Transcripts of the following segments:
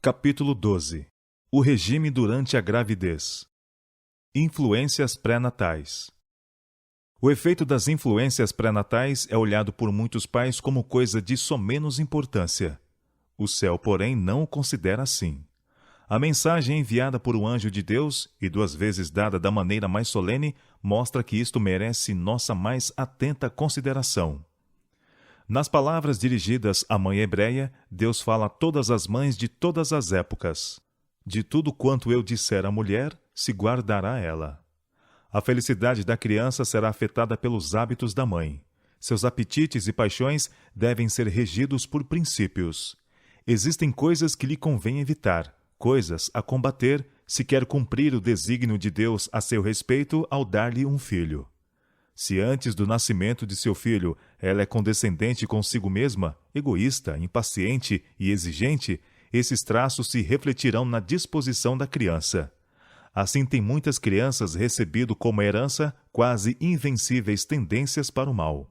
Capítulo 12. O regime durante a gravidez. Influências pré-natais. O efeito das influências pré-natais é olhado por muitos pais como coisa de somenos importância. O céu, porém, não o considera assim. A mensagem enviada por um anjo de Deus, e 2 vezes dada da maneira mais solene, mostra que isto merece nossa mais atenta consideração. Nas palavras dirigidas à mãe hebreia, Deus fala a todas as mães de todas as épocas. De tudo quanto eu disser à mulher, se guardará ela. A felicidade da criança será afetada pelos hábitos da mãe. Seus apetites e paixões devem ser regidos por princípios. Existem coisas que lhe convém evitar, coisas a combater, se quer cumprir o desígnio de Deus a seu respeito ao dar-lhe um filho. Se antes do nascimento de seu filho ela é condescendente consigo mesma, egoísta, impaciente e exigente, esses traços se refletirão na disposição da criança. Assim tem muitas crianças recebido como herança quase invencíveis tendências para o mal.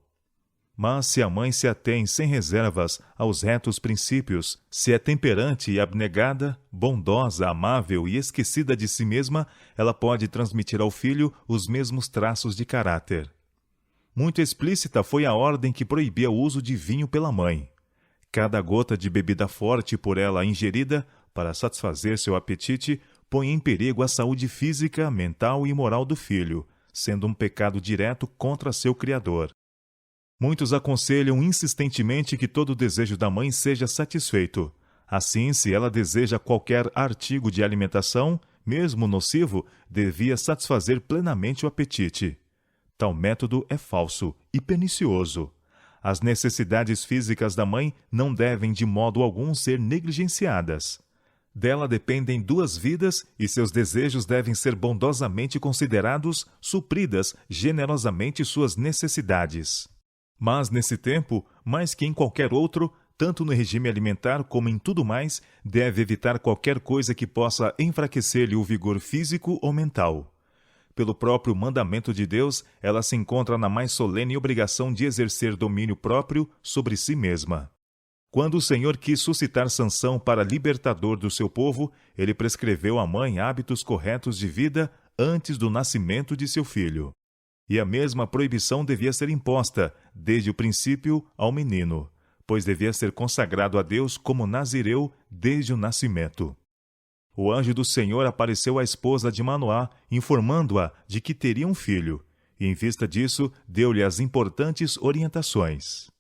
Mas se a mãe se atém sem reservas aos retos princípios, se é temperante e abnegada, bondosa, amável e esquecida de si mesma, ela pode transmitir ao filho os mesmos traços de caráter. Muito explícita foi a ordem que proibia o uso de vinho pela mãe. Cada gota de bebida forte por ela ingerida, para satisfazer seu apetite, põe em perigo a saúde física, mental e moral do filho, sendo um pecado direto contra seu Criador. Muitos aconselham insistentemente que todo desejo da mãe seja satisfeito. Assim, se ela deseja qualquer artigo de alimentação, mesmo nocivo, devia satisfazer plenamente o apetite. Tal método é falso e pernicioso. As necessidades físicas da mãe não devem de modo algum ser negligenciadas. Dela dependem 2 vidas e seus desejos devem ser bondosamente considerados, supridas generosamente suas necessidades. Mas, nesse tempo, mais que em qualquer outro, tanto no regime alimentar como em tudo mais, deve evitar qualquer coisa que possa enfraquecer-lhe o vigor físico ou mental. Pelo próprio mandamento de Deus, ela se encontra na mais solene obrigação de exercer domínio próprio sobre si mesma. Quando o Senhor quis suscitar Sansão para libertador do seu povo, ele prescreveu à mãe hábitos corretos de vida antes do nascimento de seu filho. E a mesma proibição devia ser imposta, desde o princípio, ao menino, pois devia ser consagrado a Deus como nazireu desde o nascimento. O anjo do Senhor apareceu à esposa de Manoá, informando-a de que teria um filho, e em vista disso, deu-lhe as importantes orientações.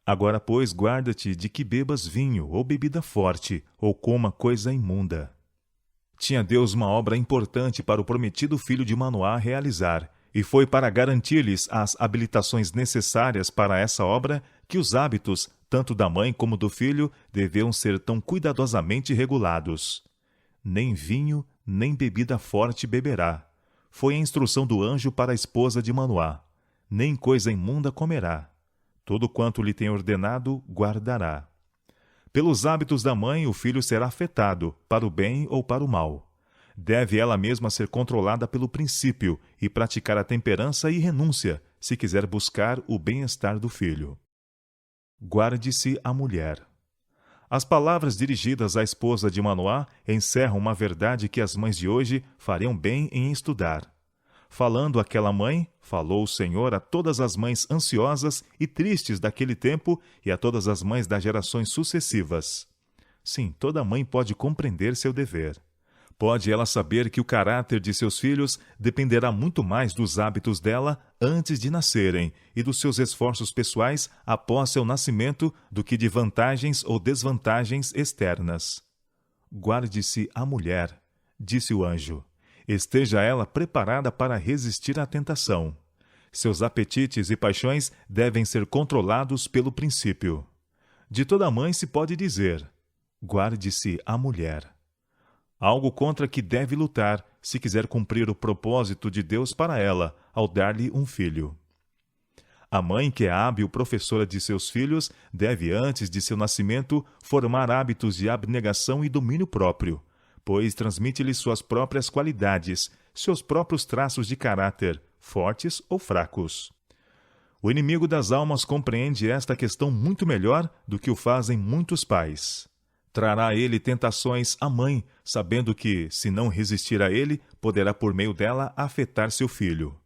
Agora, pois, guarda-te de que bebas vinho ou bebida forte, ou coma coisa imunda. Tinha Deus uma obra importante para o prometido filho de Manoá realizar, e foi para garantir-lhes as habilitações necessárias para essa obra que os hábitos, tanto da mãe como do filho, deviam ser tão cuidadosamente regulados. Nem vinho, nem bebida forte beberá. Foi a instrução do anjo para a esposa de Manoá. Nem coisa imunda comerá. Tudo quanto lhe tem ordenado, guardará. Pelos hábitos da mãe, o filho será afetado, para o bem ou para o mal. Deve ela mesma ser controlada pelo princípio e praticar a temperança e renúncia, se quiser buscar o bem-estar do filho. Guarde-se a mulher. As palavras dirigidas à esposa de Manoá encerram uma verdade que as mães de hoje fariam bem em estudar. Falando àquela mãe, falou o Senhor a todas as mães ansiosas e tristes daquele tempo e a todas as mães das gerações sucessivas. Sim, toda mãe pode compreender seu dever. Pode ela saber que o caráter de seus filhos dependerá muito mais dos hábitos dela antes de nascerem e dos seus esforços pessoais após seu nascimento do que de vantagens ou desvantagens externas. Guarde-se a mulher, disse o anjo. Esteja ela preparada para resistir à tentação. Seus apetites e paixões devem ser controlados pelo princípio. De toda mãe se pode dizer: guarde-se a mulher. Algo contra que deve lutar, se quiser cumprir o propósito de Deus para ela, ao dar-lhe um filho. A mãe, que é hábil professora de seus filhos, deve, antes de seu nascimento, formar hábitos de abnegação e domínio próprio, pois transmite-lhe suas próprias qualidades, seus próprios traços de caráter, fortes ou fracos. O inimigo das almas compreende esta questão muito melhor do que o fazem muitos pais. Trará a ele tentações a mãe, sabendo que, se não resistir a ele, poderá por meio dela afetar seu filho.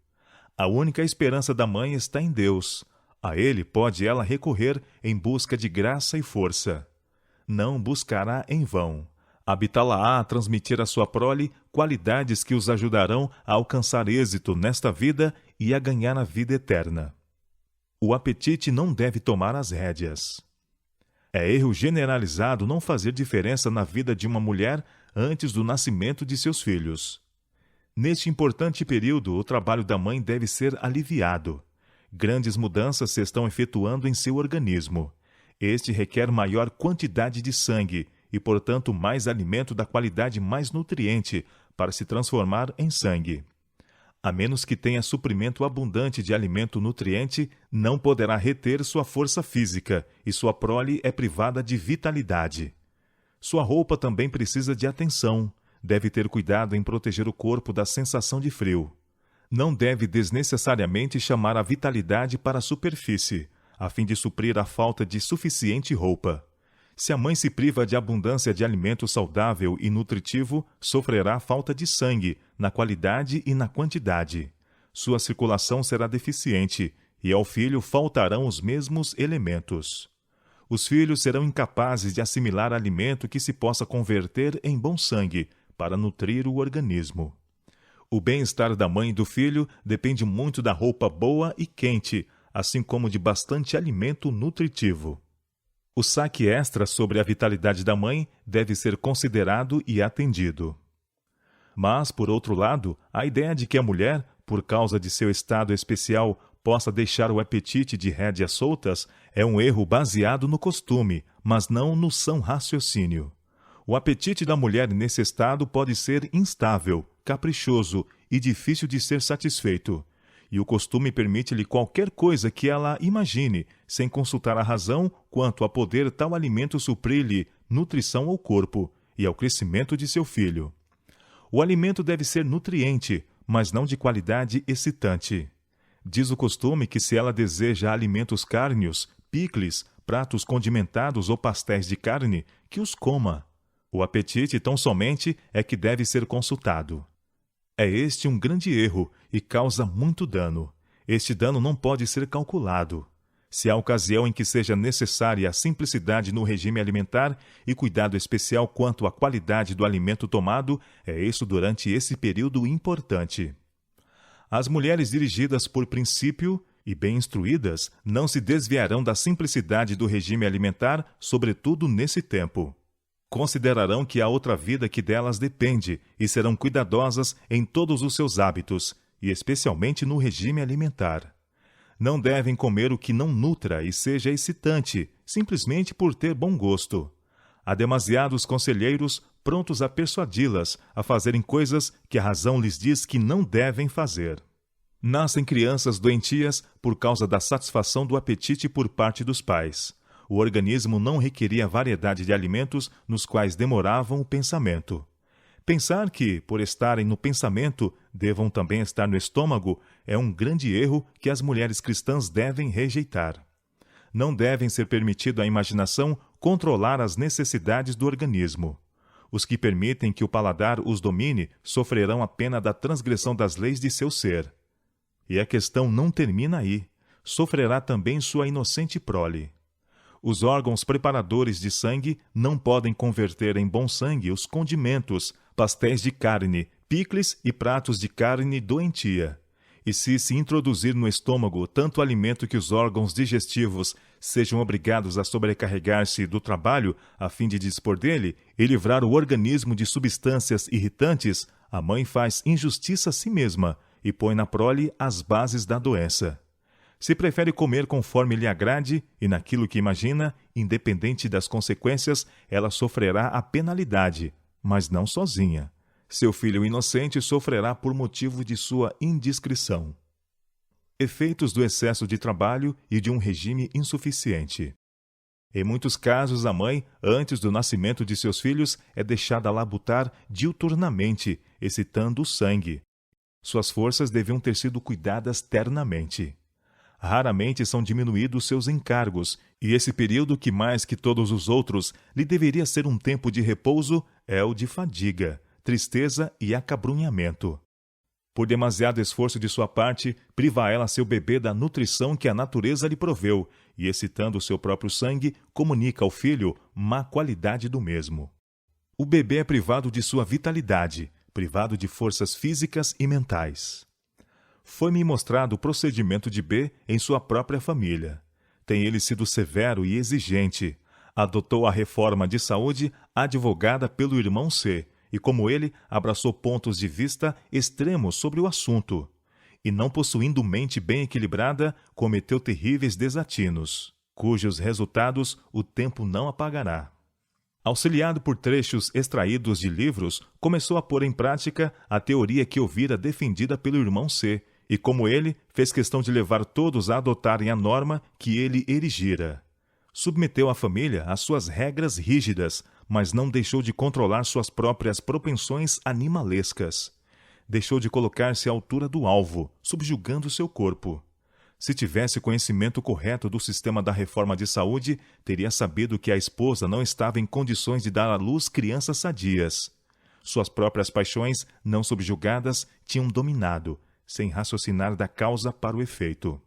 A única esperança da mãe está em Deus. A ele pode ela recorrer em busca de graça e força. Não buscará em vão. Habitá-la-á a transmitir à sua prole qualidades que os ajudarão a alcançar êxito nesta vida e a ganhar a vida eterna. O apetite não deve tomar as rédeas. É erro generalizado não fazer diferença na vida de uma mulher antes do nascimento de seus filhos. Neste importante período, o trabalho da mãe deve ser aliviado. Grandes mudanças se estão efetuando em seu organismo. Este requer maior quantidade de sangue e, portanto, mais alimento da qualidade mais nutriente para se transformar em sangue. A menos que tenha suprimento abundante de alimento nutriente, não poderá reter sua força física e sua prole é privada de vitalidade. Sua roupa também precisa de atenção. Deve ter cuidado em proteger o corpo da sensação de frio. Não deve desnecessariamente chamar a vitalidade para a superfície, a fim de suprir a falta de suficiente roupa. Se a mãe se priva de abundância de alimento saudável e nutritivo, sofrerá falta de sangue, na qualidade e na quantidade. Sua circulação será deficiente, e ao filho faltarão os mesmos elementos. Os filhos serão incapazes de assimilar alimento que se possa converter em bom sangue, para nutrir o organismo. O bem-estar da mãe e do filho depende muito da roupa boa e quente, assim como de bastante alimento nutritivo. O saque extra sobre a vitalidade da mãe deve ser considerado e atendido. Mas, por outro lado, a ideia de que a mulher, por causa de seu estado especial, possa deixar o apetite de rédeas soltas é um erro baseado no costume, mas não no são raciocínio. O apetite da mulher nesse estado pode ser instável, caprichoso e difícil de ser satisfeito. E o costume permite-lhe qualquer coisa que ela imagine, sem consultar a razão quanto a poder tal alimento suprir-lhe nutrição ao corpo e ao crescimento de seu filho. O alimento deve ser nutriente, mas não de qualidade excitante. Diz o costume que se ela deseja alimentos cárneos, picles, pratos condimentados ou pastéis de carne, que os coma. O apetite tão somente é que deve ser consultado. É este um grande erro e causa muito dano. Este dano não pode ser calculado. Se há ocasião em que seja necessária a simplicidade no regime alimentar e cuidado especial quanto à qualidade do alimento tomado, é isso durante esse período importante. As mulheres dirigidas por princípio e bem instruídas não se desviarão da simplicidade do regime alimentar, sobretudo nesse tempo. Considerarão que há outra vida que delas depende e serão cuidadosas em todos os seus hábitos, e especialmente no regime alimentar. Não devem comer o que não nutra e seja excitante, simplesmente por ter bom gosto. Há demasiados conselheiros prontos a persuadi-las a fazerem coisas que a razão lhes diz que não devem fazer. Nascem crianças doentias por causa da satisfação do apetite por parte dos pais. O organismo não requeria variedade de alimentos nos quais demoravam o pensamento. Pensar que, por estarem no pensamento, devam também estar no estômago é um grande erro que as mulheres cristãs devem rejeitar. Não devem ser permitido à imaginação controlar as necessidades do organismo. Os que permitem que o paladar os domine sofrerão a pena da transgressão das leis de seu ser. E a questão não termina aí. Sofrerá também sua inocente prole. Os órgãos preparadores de sangue não podem converter em bom sangue os condimentos, pastéis de carne, picles e pratos de carne doentia. E se introduzir no estômago tanto alimento que os órgãos digestivos sejam obrigados a sobrecarregar-se do trabalho a fim de dispor dele e livrar o organismo de substâncias irritantes, a mãe faz injustiça a si mesma e põe na prole as bases da doença. Se prefere comer conforme lhe agrade e naquilo que imagina, independente das consequências, ela sofrerá a penalidade, mas não sozinha. Seu filho inocente sofrerá por motivo de sua indiscrição. Efeitos do excesso de trabalho e de um regime insuficiente. Em muitos casos, a mãe, antes do nascimento de seus filhos, é deixada labutar diuturnamente, excitando o sangue. Suas forças deviam ter sido cuidadas ternamente. Raramente são diminuídos seus encargos, e esse período que mais que todos os outros lhe deveria ser um tempo de repouso é o de fadiga, tristeza e acabrunhamento. Por demasiado esforço de sua parte, priva ela seu bebê da nutrição que a natureza lhe proveu, e excitando o seu próprio sangue, comunica ao filho má qualidade do mesmo. O bebê é privado de sua vitalidade, privado de forças físicas e mentais. Foi-me mostrado o procedimento de B em sua própria família. Tem ele sido severo e exigente. Adotou a reforma de saúde advogada pelo irmão C, e como ele, abraçou pontos de vista extremos sobre o assunto. E não possuindo mente bem equilibrada, cometeu terríveis desatinos, cujos resultados o tempo não apagará. Auxiliado por trechos extraídos de livros, começou a pôr em prática a teoria que ouvira defendida pelo irmão C, e como ele, fez questão de levar todos a adotarem a norma que ele erigira. Submeteu a família às suas regras rígidas, mas não deixou de controlar suas próprias propensões animalescas. Deixou de colocar-se à altura do alvo, subjugando seu corpo. Se tivesse conhecimento correto do sistema da reforma de saúde, teria sabido que a esposa não estava em condições de dar à luz crianças sadias. Suas próprias paixões, não subjugadas, tinham dominado, sem raciocinar da causa para o efeito.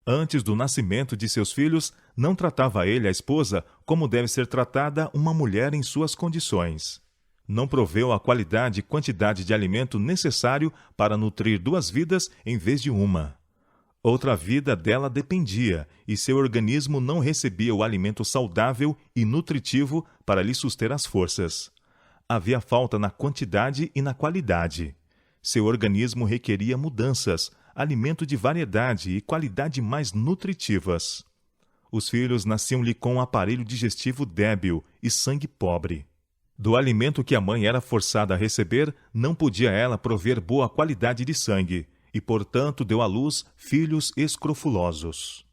Antes do nascimento de seus filhos, não tratava ele a esposa como deve ser tratada uma mulher em suas condições. Não proveu a qualidade e quantidade de alimento necessário para nutrir duas vidas em vez de uma. Outra vida dela dependia, e seu organismo não recebia o alimento saudável e nutritivo para lhe suster as forças. Havia falta na quantidade e na qualidade. Seu organismo requeria mudanças, alimento de variedade e qualidade mais nutritivas. Os filhos nasciam-lhe com um aparelho digestivo débil e sangue pobre. Do alimento que a mãe era forçada a receber, não podia ela prover boa qualidade de sangue, e, portanto, deu à luz filhos escrofulosos.